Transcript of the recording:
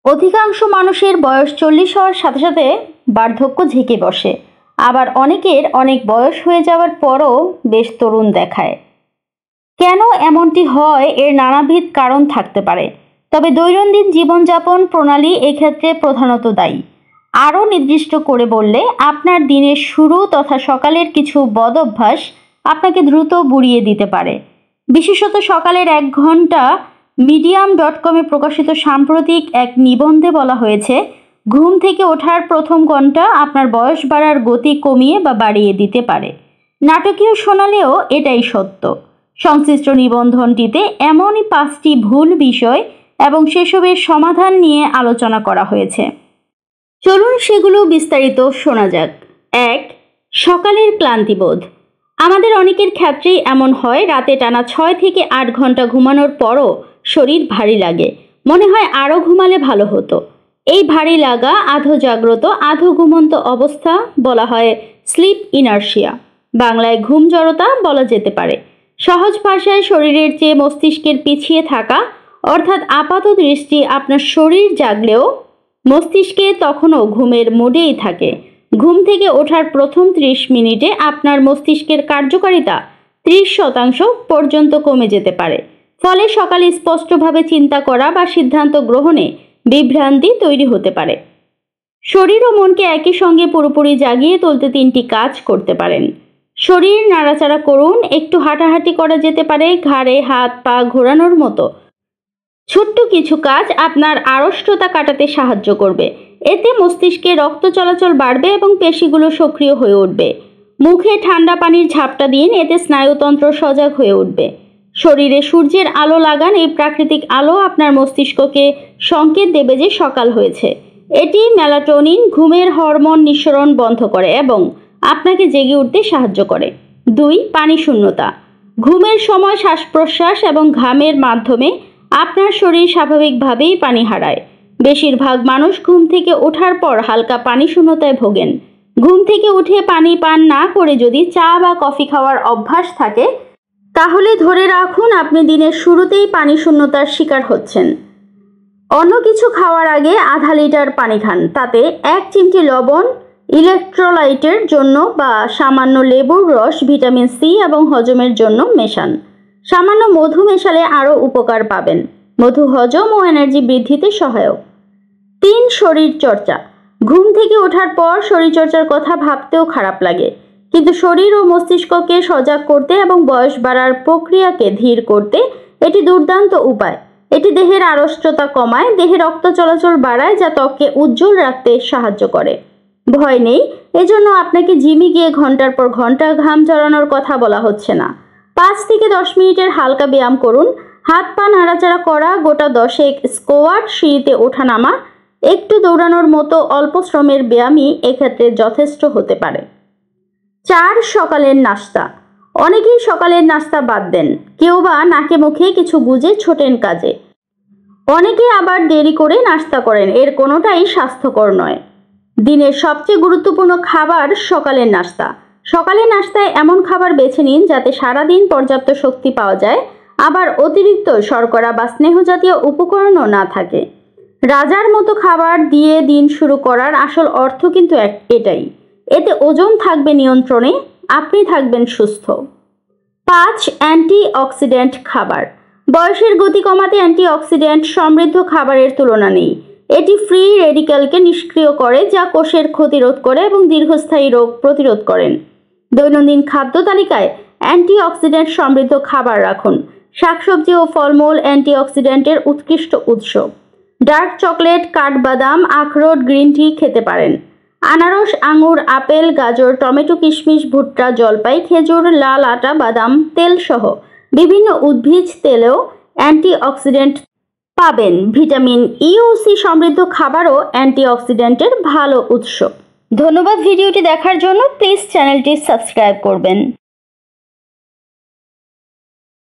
অধিকাংশ মানুষের বয়স 40 হওয়ার সাথে সাথে বার্ধক্য ঝেঁকে বসে, আবার অনেকের অনেক বয়স হয়ে যাওয়ার পরও বেশ তরুণ দেখায়। কেন এমনটি হয় এর নানাবিধ কারণ থাকতে পারে, তবে দৈনন্দিন জীবনযাপন প্রণালী এক্ষেত্রে প্রধানত দায়ী। আরও নির্দিষ্ট করে বললে, আপনার দিনের শুরু তথা সকালের কিছু বদ অভ্যাস আপনাকে দ্রুত বুড়িয়ে দিতে পারে। বিশেষত সকালের 1 ঘন্টা medium.com-এ প্রকাশিত সাম্প্রতিক এক নিবন্ধে বলা হয়েছে, ঘুম থেকে ওঠার প্রথম ঘন্টা আপনার বয়স বাড়ার গতি কমিয়ে বা বাড়িয়ে দিতে পারে। নাটকীয় শোনালেও এটাই সত্য। সংশ্লিষ্ট নিবন্ধনটিতে এমনই 5টি ভুল বিষয় এবং সেসবের সমাধান নিয়ে আলোচনা করা হয়েছে। চলুন সেগুলো বিস্তারিত শোনা যাক। 1. সকালের ক্লান্তিবোধ। আমাদের অনেকের ক্ষেত্রেই এমন হয়, রাতে টানা 6 থেকে 8 ঘন্টা ঘুমানোর পরও শরীর ভারী লাগে, মনে হয় আরও ঘুমালে ভালো হতো। এই ভারী লাগা, আধো জাগ্রত আধো ঘুমন্ত অবস্থা বলা হয় স্লিপ ইনার্শিয়া, বাংলায় ঘুম জড়তা বলা যেতে পারে। সহজ ভাষায় শরীরের চেয়ে মস্তিষ্কের পিছিয়ে থাকা, অর্থাৎ আপাত দৃষ্টি আপনার শরীর জাগলেও মস্তিষ্কে তখনও ঘুমের মোডেই থাকে। ঘুম থেকে ওঠার প্রথম 30 মিনিটে আপনার মস্তিষ্কের কার্যকারিতা 30% পর্যন্ত কমে যেতে পারে। ফলে সকালে স্পষ্টভাবে চিন্তা করা বা সিদ্ধান্ত গ্রহণে বিভ্রান্তি তৈরি হতে পারে। শরীর ও মনকে একই সঙ্গে পুরোপুরি জাগিয়ে তুলতে 3টি কাজ করতে পারেন। শরীর নাড়াচাড়া করুন, একটু হাঁটাহাঁটি করা যেতে পারে, ঘাড়ে হাত পা ঘোরানোর মতো ছোট্ট কিছু কাজ আপনার আড়ষ্টতা কাটাতে সাহায্য করবে। এতে মস্তিষ্কে রক্ত চলাচল বাড়বে এবং পেশিগুলো সক্রিয় হয়ে উঠবে। মুখে ঠান্ডা পানির ঝাপটা দিন, এতে স্নায়ুতন্ত্র সজাগ হয়ে উঠবে। শরীরে সূর্যের আলো লাগান, এই প্রাকৃতিক আলো আপনার মস্তিষ্ককে সংকেত দেবে যে সকাল হয়েছে। এটি মেলাটোনিন, ঘুমের হরমোন নিঃসরণ বন্ধ করে এবং আপনাকে জেগে উঠতে সাহায্য করে। 2. পানি শূন্যতা। ঘুমের সময় শ্বাস প্রশ্বাস এবং ঘামের মাধ্যমে আপনার শরীর স্বাভাবিকভাবেই পানি হারায়। বেশিরভাগ মানুষ ঘুম থেকে ওঠার পর হালকা পানি শূন্যতায় ভোগেন। ঘুম থেকে উঠে পানি পান না করে যদি চা বা কফি খাওয়ার অভ্যাস থাকে, তাহলে ধরে রাখুন আপনি দিনের শুরুতেই পানি শূন্যতার শিকার হচ্ছেন। অন্য কিছু খাওয়ার আগে আধা লিটার পানি খান, তাতে 1 চিমটি লবণ ইলেকট্রোলাইটের জন্য বা সামান্য লেবুর রস ভিটামিন সি এবং হজমের জন্য মেশান। সামান্য মধু মেশালে আরও উপকার পাবেন। মধু হজম ও এনার্জি বৃদ্ধিতে সহায়ক। 3. শরীর চর্চা। ঘুম থেকে ওঠার পর শরীরচর্চার কথা ভাবতেও খারাপ লাগে, কিন্তু শরীর ও মস্তিষ্ককে সজাগ করতে এবং বয়স বাড়ার প্রক্রিয়াকে ধীর করতে এটি দুর্দান্ত উপায়। এটি দেহের আড়ষ্টতা কমায়, দেহে রক্ত চলাচল বাড়ায়, যা ত্বককে উজ্জ্বল রাখতে সাহায্য করে। ভয় নেই, এজন্য আপনাকে জিমে গিয়ে ঘন্টার পর ঘন্টা ঘাম ঝরানোর কথা বলা হচ্ছে না। 5 থেকে 10 মিনিটের হালকা ব্যায়াম করুন। হাত পা নাড়াচাড়া করা, গোটা 10 স্কোয়াট, সিঁড়িতে ওঠা নামা, একটু দৌড়ানোর মতো অল্প শ্রমের ব্যায়ামই এক্ষেত্রে যথেষ্ট হতে পারে। 4. সকালের নাস্তা। অনেকেই সকালের নাস্তা বাদ দেন, কেউ বা নাকে মুখে কিছু গুজে ছোটেন কাজে। অনেকে আবার দেরি করে নাস্তা করেন, এর কোনোটাই স্বাস্থ্যকর নয়। দিনের সবচেয়ে গুরুত্বপূর্ণ খাবার সকালের নাস্তা। সকালের নাস্তায় এমন খাবার বেছে নিন যাতে সারাদিন পর্যাপ্ত শক্তি পাওয়া যায়, আবার অতিরিক্ত শর্করা বা স্নেহজাতীয় উপকরণও না থাকে। রাজার মতো খাবার দিয়ে দিন শুরু করার আসল অর্থ কিন্তু এটাই। এতে ওজন থাকবে নিয়ন্ত্রণে, আপনি থাকবেন সুস্থ। 5. অ্যান্টিঅক্সিডেন্ট খাবার। বয়সের গতি কমাতে অ্যান্টিঅক্সিডেন্ট সমৃদ্ধ খাবারের তুলনা নেই। এটি ফ্রি রেডিক্যালকে নিষ্ক্রিয় করে, যা কোষের ক্ষতিরোধ করে এবং দীর্ঘস্থায়ী রোগ প্রতিরোধ করেন। দৈনন্দিন খাদ্য তালিকায় অ্যান্টিঅক্সিডেন্ট সমৃদ্ধ খাবার রাখুন। শাকসবজি ও ফলমূল অ্যান্টিঅক্সিডেন্টের উৎকৃষ্ট উৎস। ডার্ক চকলেট, কাঠবাদাম, আখরোট, গ্রিন টি খেতে পারেন। আনারস, আঙুর, আপেল, গাজর, টমেটো, কিশমিশ, ভুট্টা, জলপাই, খেজুর, লাল আটা, বাদাম তেল সহ বিভিন্ন উদ্ভিজ তেলেও অ্যান্টিঅক্সিডেন্ট পাবেন। ভিটামিন ই ও সি সমৃদ্ধ খাবারও অ্যান্টিঅক্সিডেন্টের ভালো উৎস। ধন্যবাদ ভিডিওটি দেখার জন্য। প্লিজ চ্যানেলটি সাবস্ক্রাইব করবেন।